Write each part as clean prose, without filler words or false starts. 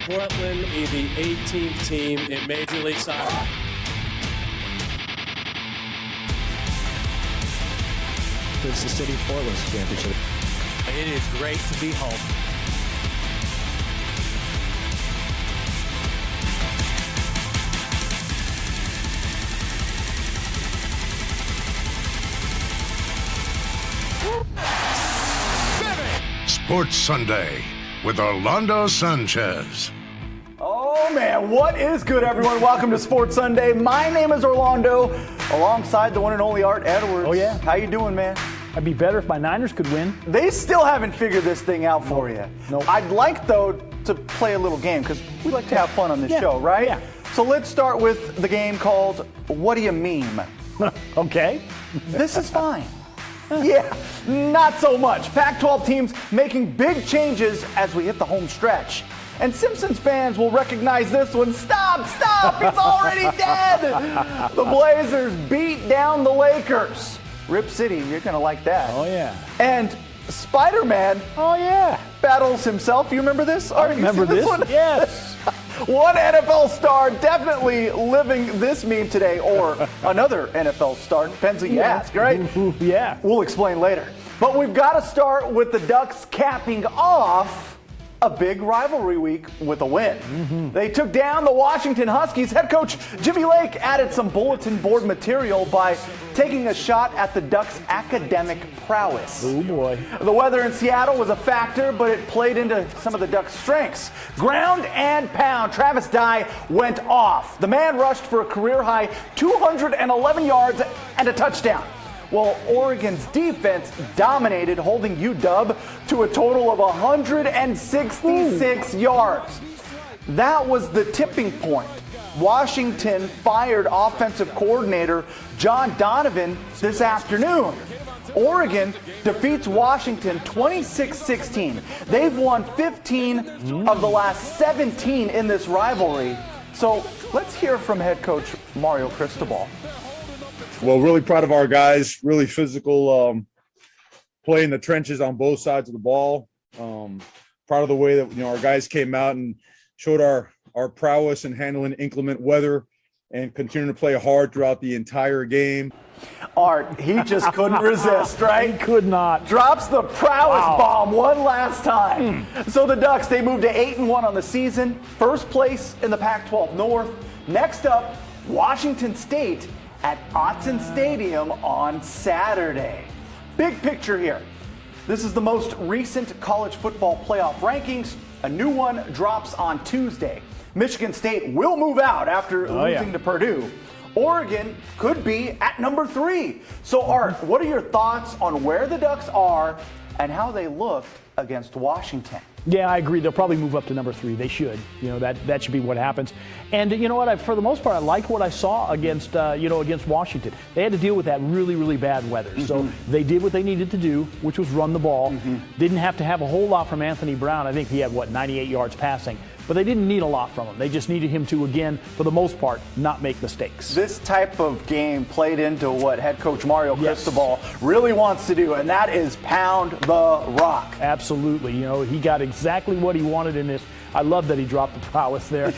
Portland be the 18th team in Major League Soccer. It's the City of Portland's championship. It is great to be home. Sports Sunday with Orlando Sanchez. Oh man, what is good, everyone? Welcome to Sports Sunday. My name is Orlando, alongside the one and only Art Edwards. Oh yeah. How you doing, man? I'd be better if my Niners could win. They still haven't figured this thing out for you. Nope. I'd like, though, to play a little game, because we like to have fun on this show, right? Yeah. So let's start with the game called What Do You Meme? Okay. This is fine. Yeah, not so much. Pac-12 teams making big changes as we hit the home stretch. And Simpsons fans will recognize this one. Stop, it's already dead. The Blazers beat down the Lakers. Rip City, you're going to like that. Oh, yeah. And Spider-Man Oh, yeah. battles himself. You remember this? I remember this. One? Yes. One NFL star definitely living this meme today, or another NFL star. Depends who you ask, right? Yeah. We'll explain later. But we've got to start with the Ducks capping off a big rivalry week with a win. They took down the Washington Huskies. Head coach Jimmy Lake added some bulletin board material by taking a shot at the Ducks' academic prowess. Oh, boy. The weather in Seattle was a factor, but it played into some of the Ducks' strengths. Ground and pound, Travis Dye went off. The man rushed for a career-high 211 yards and a touchdown. Well, Oregon's defense dominated, holding UW to a total of 166 yards. That was the tipping point. Washington fired offensive coordinator John Donovan this afternoon. Oregon defeats Washington 26-16. They've won 15 of the last 17 in this rivalry. So let's hear from head coach Mario Cristobal. Well, really proud of our guys, really physical play in the trenches on both sides of the ball. Proud of the way that our guys came out and showed our prowess in handling inclement weather and continuing to play hard throughout the entire game. Art, he just couldn't resist, right? He could not. Drops the prowess bomb one last time. So the Ducks, they moved to 8-1 on the season, first place in the Pac-12 North. Next up, Washington State at Autzen Stadium on Saturday. Big picture here. This is the most recent college football playoff rankings. A new one drops on Tuesday. Michigan State will move out after losing to Purdue. Oregon could be at number 3. So Art, what are your thoughts on where the Ducks are and how they looked against Washington? Yeah, I agree. They'll probably move up to number 3. They should. That should be what happens. And you know what? For the most part, I liked what I saw against against Washington. They had to deal with that really, really bad weather. So they did what they needed to do, which was run the ball. Didn't have to have a whole lot from Anthony Brown. I think he had 98 yards passing. But they didn't need a lot from him. They just needed him to, again, for the most part, not make mistakes. This type of game played into what head coach Mario Cristobal really wants to do, and that is pound the rock. Absolutely. He got exactly what he wanted in this. I love that he dropped the prowess there.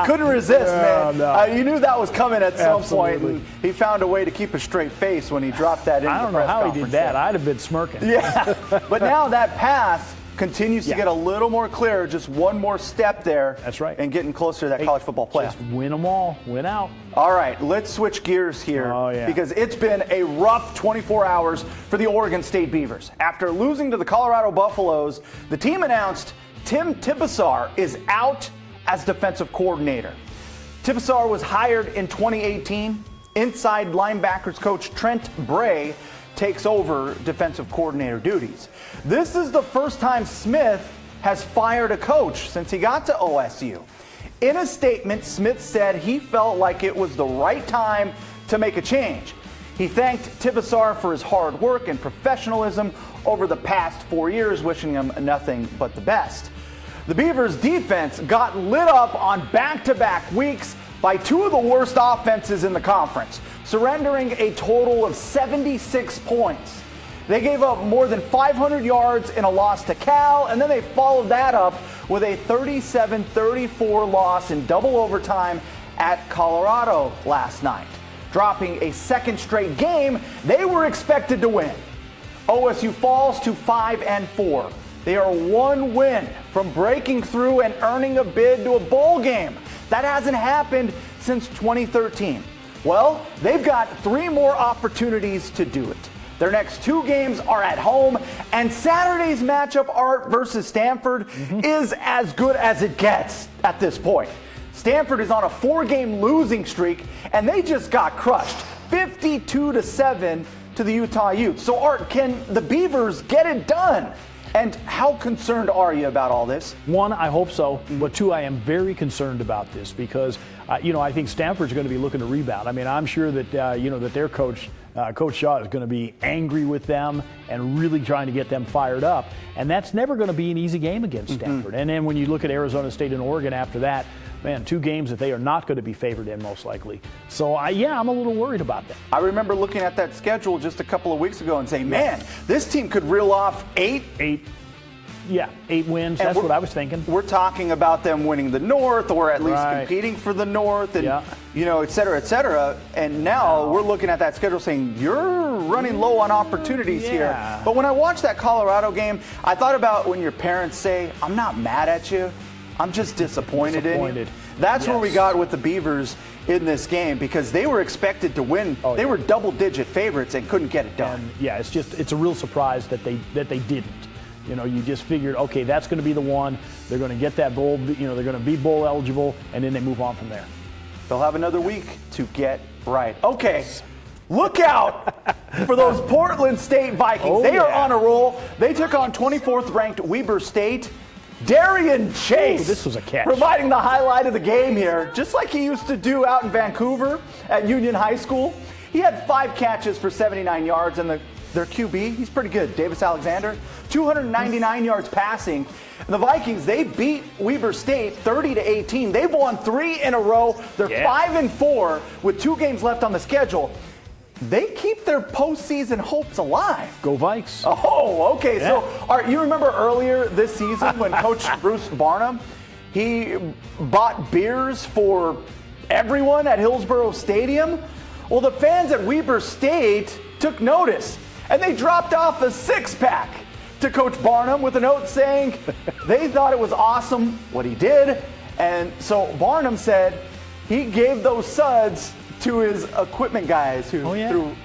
Couldn't resist, man. No. You knew that was coming at some Absolutely. point, and he found a way to keep a straight face when he dropped that in I don't know how he did that. I'd have been smirking. Yeah, but now that pass continues to get a little more clear, just one more step there. That's right. And getting closer to that college football playoff. Just win them all. Win out. All right, let's switch gears here because it's been a rough 24 hours for the Oregon State Beavers. After losing to the Colorado Buffaloes, the team announced Tim Tibesar is out as defensive coordinator. Tibesar was hired in 2018. Inside linebackers coach Trent Bray takes over defensive coordinator duties. This is the first time Smith has fired a coach since he got to OSU. In a statement, Smith said he felt like it was the right time to make a change. He thanked Tibesar for his hard work and professionalism over the past 4 years, wishing him nothing but the best. The Beavers' defense got lit up on back-to-back weeks by two of the worst offenses in the conference, surrendering a total of 76 points. They gave up more than 500 yards in a loss to Cal, and then they followed that up with a 37-34 loss in double overtime at Colorado last night. Dropping a second straight game they were expected to win. OSU falls to 5-4. They are one win from breaking through and earning a bid to a bowl game. That hasn't happened since 2013. Well, they've got 3 more opportunities to do it. Their next 2 games are at home, and Saturday's matchup, Art versus Stanford, is as good as it gets at this point. Stanford is on a 4-game losing streak, and they just got crushed, 52-7 to the Utah Ute. So, Art, can the Beavers get it done? And how concerned are you about all this? 1, I hope so. But 2, I am very concerned about this because, I think Stanford's going to be looking to rebound. I mean, I'm sure that, that their coach, Coach Shaw, is going to be angry with them and really trying to get them fired up. And that's never going to be an easy game against Stanford. And then when you look at Arizona State and Oregon after that, man, 2 games that they are not going to be favored in most likely. So, I'm a little worried about that. I remember looking at that schedule just a couple of weeks ago and saying, man, this team could reel off 8 wins. That's what I was thinking. We're talking about them winning the North or at least competing for the North and, et cetera, et cetera. And now we're looking at that schedule saying, you're running low on opportunities here. But when I watched that Colorado game, I thought about when your parents say, I'm not mad at you. I'm just disappointed in you. That's where we got with the Beavers in this game because they were expected to win. They were double-digit favorites and couldn't get it done. And, it's a real surprise that they didn't. You just figured, okay, that's going to be the one. They're going to get that bowl. They're going to be bowl eligible, and then they move on from there. They'll have another week to get right. Okay. Look out for those Portland State Vikings. They are on a roll. They took on 24th ranked Weber State. Darian Chase, this was a catch, providing the highlight of the game here, just like he used to do out in Vancouver at Union High School. He had 5 catches for 79 yards, and their QB, he's pretty good, Davis Alexander, 299 yards passing. And the Vikings, they beat Weber State 30-18. They've won 3 in a row. They're 5-4 with 2 games left on the schedule. They keep their postseason hopes alive. Go Vikes. Oh, okay. Yeah. So, Art, you remember earlier this season when Coach Bruce Barnum, he bought beers for everyone at Hillsborough Stadium? Well, the fans at Weber State took notice, and they dropped off a 6-pack to Coach Barnum with a note saying they thought it was awesome what he did. And so Barnum said he gave those suds to his equipment guys who threw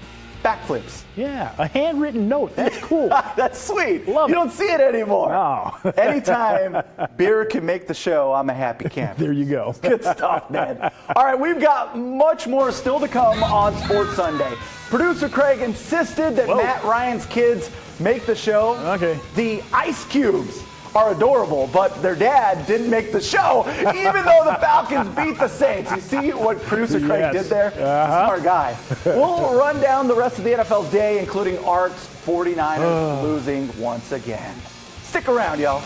backflips. Yeah, a handwritten note. That's cool. That's sweet. Love you don't see it anymore. No. Anytime beer can make the show, I'm a happy camper. There you go. Good stuff, man. All right, we've got much more still to come on Sports Sunday. Producer Craig insisted that Matt Ryan's kids make the show. Okay. The Ice Cubes are adorable, but their dad didn't make the show, even though the Falcons beat the Saints. You see what producer Craig did there? Smart guy. We'll run down the rest of the NFL's day, including Art's 49ers losing once again. Stick around, y'all.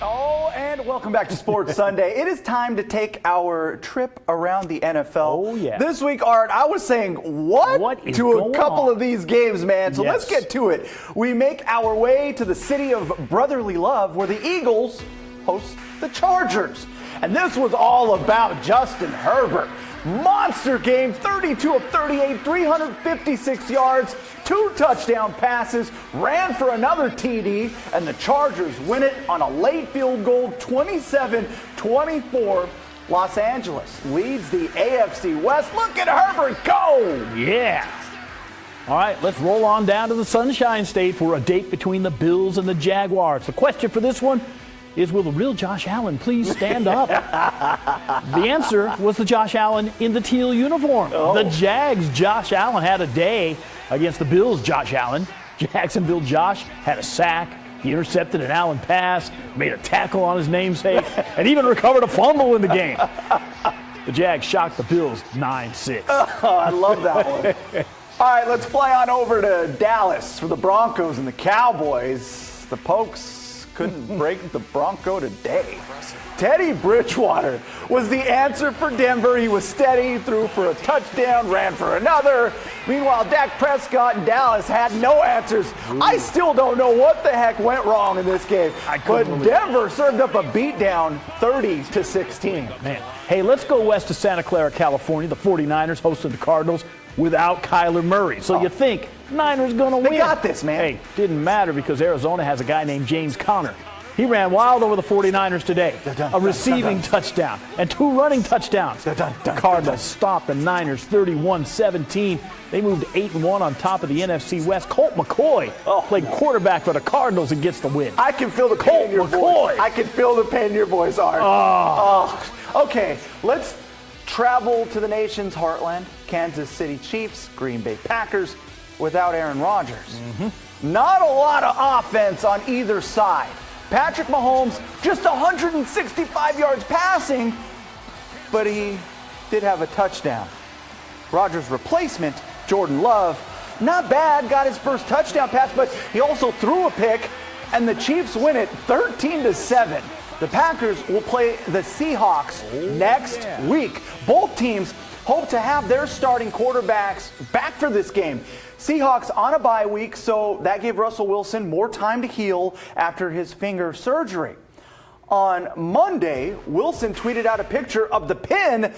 Oh, and welcome back to Sports Sunday. It is time to take our trip around the NFL. Oh, yeah. This week, Art, I was saying what is to a going couple on? of these games, man. So Yes. let's get to it. We make our way to the city of brotherly love where the Eagles host the Chargers. And this was all about Justin Herbert. Monster game, 32 of 38, 356 yards, 2 touchdown passes, ran for another TD, and the Chargers win it on a late field goal, 27-24. Los Angeles leads the AFC West. Look at Herbert go! Yeah. All right, let's roll on down to the Sunshine State for a date between the Bills and the Jaguars. The question for this one is, will the real Josh Allen please stand up? The answer was the Josh Allen in the teal uniform. The Jags' Josh Allen had a day against the Bills' Josh Allen. Jacksonville Josh had a sack. He intercepted an Allen pass, made a tackle on his namesake, and even recovered a fumble in the game. The Jags shocked the Bills 9-6. Oh, I love that one. All right, let's fly on over to Dallas for the Broncos and the Cowboys. The Pokes couldn't break the Bronco today. Teddy Bridgewater was the answer for Denver. He was steady, threw for a touchdown, ran for another. Meanwhile, Dak Prescott in Dallas had no answers. I still don't know what the heck went wrong in this game. But Denver served up a beatdown 30-16. Man. Hey, let's go west to Santa Clara, California. The 49ers hosted the Cardinals without Kyler Murray. So you think Niners going to win. They got this, man. Hey, didn't matter because Arizona has a guy named James Conner. He ran wild over the 49ers today. A receiving touchdown and 2 running touchdowns. Cardinals stopped the Niners 31-17. They moved 8-1 on top of the NFC West. Colt McCoy played quarterback for the Cardinals and gets the win. I can feel the pain in your voice. I can feel the pain in your voice, Art. Okay, let's travel to the nation's heartland. Kansas City Chiefs, Green Bay Packers without Aaron Rodgers. Not a lot of offense on either side. Patrick Mahomes, just 165 yards passing, but he did have a touchdown. Rodgers' replacement, Jordan Love, not bad, got his first touchdown pass, but he also threw a pick, and the Chiefs win it 13-7. The Packers will play the Seahawks next week. Both teams hope to have their starting quarterbacks back for this game. Seahawks on a bye week, so that gave Russell Wilson more time to heal after his finger surgery. On Monday, Wilson tweeted out a picture of the pin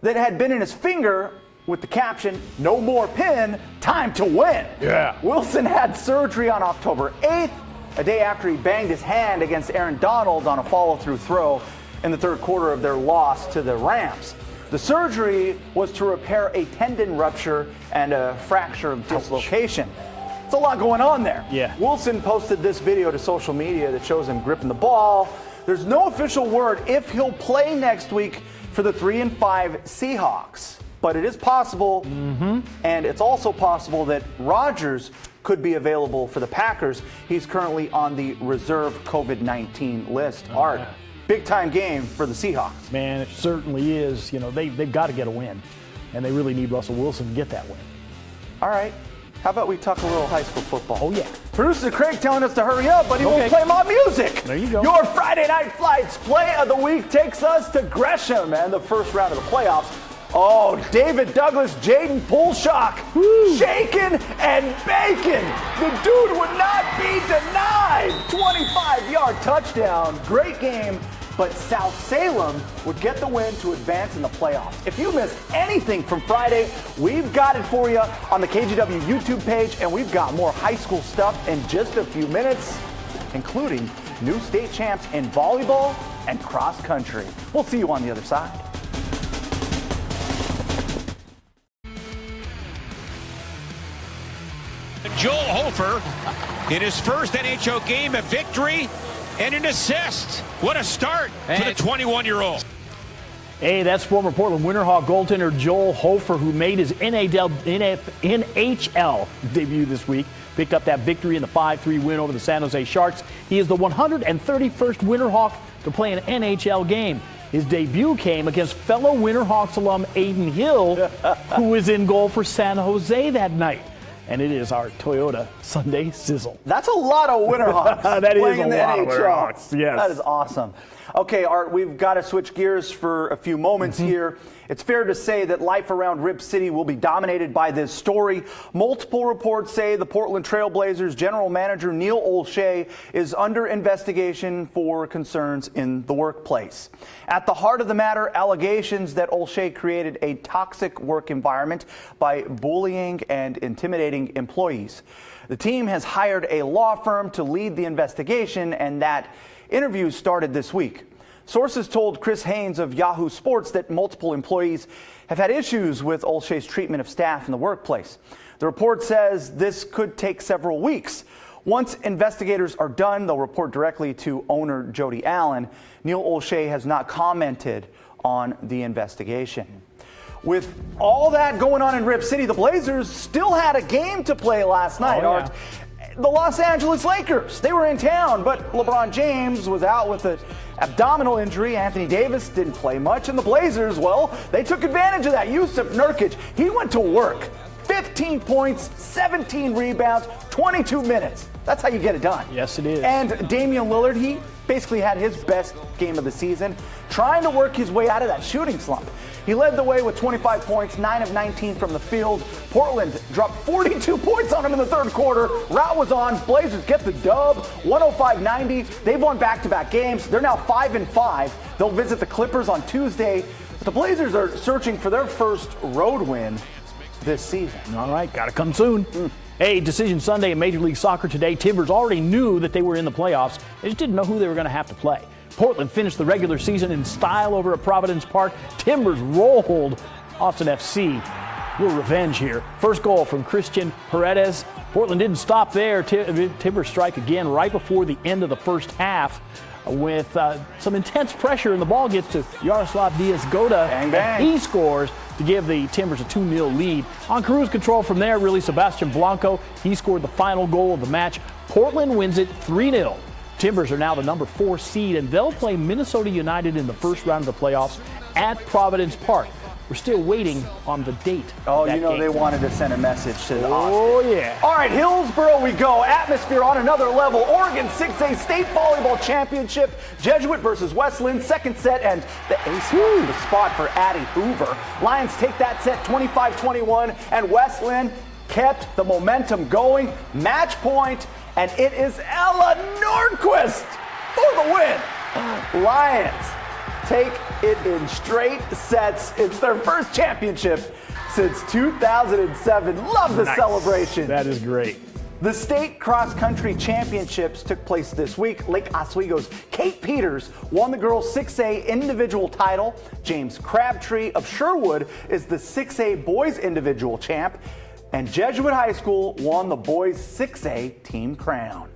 that had been in his finger with the caption, "No more pin, time to win." Yeah. Wilson had surgery on October 8th, a day after he banged his hand against Aaron Donald on a follow-through throw in the third quarter of their loss to the Rams. The surgery was to repair a tendon rupture and a fracture of dislocation. It's a lot going on there. Yeah. Wilson posted this video to social media that shows him gripping the ball. There's no official word if he'll play next week for the 3-5 Seahawks, but it is possible, and it's also possible that Rodgers could be available for the Packers. He's currently on the reserve COVID-19 list. Art. Big-time game for the Seahawks. Man, it certainly is. You know, they've got to get a win, and they really need Russell Wilson to get that win. All right. How about we talk a little high school football? Oh, yeah. Producer Craig telling us to hurry up, but he won't play my music. There you go. Your Friday Night Flights play of the week takes us to Gresham and the first round of the playoffs. Oh, David Douglas, Jaden Pulshock, shaking and baking. The dude would not be denied. 25-yard touchdown. Great game. But South Salem would get the win to advance in the playoffs. If you missed anything from Friday, we've got it for you on the KGW YouTube page, and we've got more high school stuff in just a few minutes, including new state champs in volleyball and cross country. We'll see you on the other side. Joel Hofer in his first NHL game, a victory and an assist. What a start for the 21-year-old. Hey, that's former Portland Winterhawk goaltender Joel Hofer, who made his NHL debut this week. Picked up that victory in the 5-3 win over the San Jose Sharks. He is the 131st Winterhawk to play an NHL game. His debut came against fellow Winterhawks alum Aiden Hill, who was in goal for San Jose that night. And it is our Toyota Sunday Sizzle. That's a lot of Winterhawks. That is playing a in the lot of NHL. Winterhawks, yes. That is awesome. Okay, Art, we've got to switch gears for a few moments here. It's fair to say that life around Rip City will be dominated by this story. Multiple reports say the Portland Trail Blazers general manager Neil Olshey is under investigation for concerns in the workplace. At the heart of the matter, allegations that Olshey created a toxic work environment by bullying and intimidating employees. The team has hired a law firm to lead the investigation, and that interviews started this week. Sources told Chris Haynes of Yahoo Sports that multiple employees have had issues with Olshey's treatment of staff in the workplace. The report says this could take several weeks. Once investigators are done, they'll report directly to owner Jody Allen. Neil Olshey has not commented on the investigation. With all that going on in Rip City, the Blazers still had a game to play last night. yeah. The Los Angeles Lakers, they were in town, but LeBron James was out with an abdominal injury. Anthony Davis didn't play much, and the Blazers, well, they took advantage of that. Yusuf Nurkic, he went to work. 15 points, 17 rebounds, 22 minutes. That's how you get it done. Yes, it is. And Damian Lillard, he basically had his best game of the season, trying to work his way out of that shooting slump. He led the way with 25 points, 9 of 19 from the field. Portland dropped 42 points on him in the third quarter. Route was on. Blazers get the dub, 105-90. They've won back-to-back games. They're now 5-5. They'll visit the Clippers on Tuesday. But the Blazers are searching for their first road win this season. All right, got to come soon. Hey, Decision Sunday in Major League Soccer today. Timbers already knew that they were in the playoffs. They just didn't know who they were going to have to play. Portland finished the regular season in style over at Providence Park. Timbers rolled Austin FC. A little revenge here. First goal from Christian Paredes. Portland didn't stop there. Timbers strike again right before the end of the first half with some intense pressure, and the ball gets to Yaroslav Diaz-Goda. Bang, bang. He scores to give the Timbers a 2-0 lead. On cruise control from there, really, Sebastian Blanco. He scored the final goal of the match. Portland wins it 3-0. Timbers are now the number 4 seed, and they'll play Minnesota United in the first round of the playoffs at Providence Park. We're still waiting on the date. Oh, of that you know game. they wanted to send a message to Austin. Oh, yeah. All right, Hillsboro we go. Atmosphere on another level. Oregon 6A State Volleyball Championship. Jesuit versus Wesleyan, second set, and the ace marks the spot for Addie Hoover. Lions take that set 25-21, and Wesleyan kept the momentum going. Match point, and it is Ella Nordquist for the win. Lions take it in straight sets. It's their first championship since 2007. Love the celebration. That is great. The state cross-country championships took place this week. Lake Oswego's Kate Peters won the girls' 6A individual title. James Crabtree of Sherwood is the 6A boys individual champ. And Jesuit High School won the boys' 6A team crown.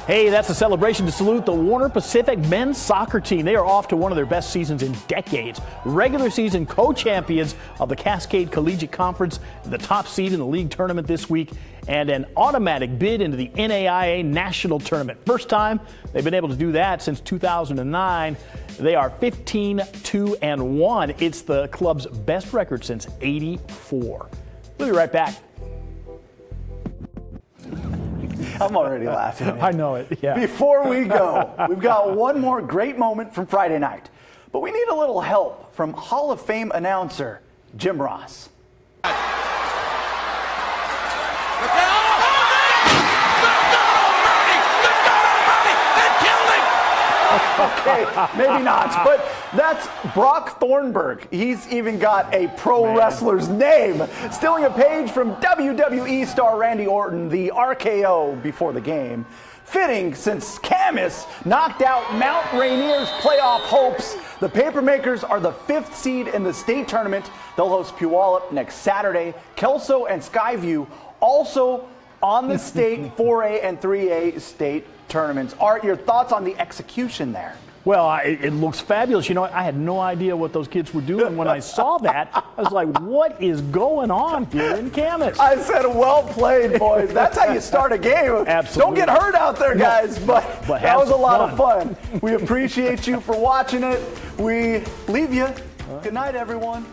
Hey, that's a celebration to salute the Warner Pacific men's soccer team. They are off to one of their best seasons in decades. Regular season co-champions of the Cascade Collegiate Conference, the top seed in the league tournament this week, and an automatic bid into the NAIA National Tournament. First time they've been able to do that since 2009. They are 15-2-1. It's the club's best record since '84. We'll be right back. I'm already laughing. I know it, yeah. Before we go, we've got one more great moment from Friday night. But we need a little help from Hall of Fame announcer Jim Ross. Okay, maybe not, but that's Brock Thornburg. He's even got a pro wrestler's name, stealing a page from WWE star Randy Orton, the RKO before the game. Fitting, since Camus knocked out Mount Rainier's playoff hopes. The Papermakers are the 5th seed in the state tournament. They'll host Puyallup next Saturday. Kelso and Skyview also on the state 4A and 3A state tournaments. Art, your thoughts on the execution there? Well, it looks fabulous. You know, I had no idea what those kids were doing. When I saw that, I was like, what is going on here in Camas? I said, well played, boys. That's how you start a game. Absolutely. Don't get hurt out there, guys. But that was a lot of fun. We appreciate you for watching it. We leave you. Good night, everyone.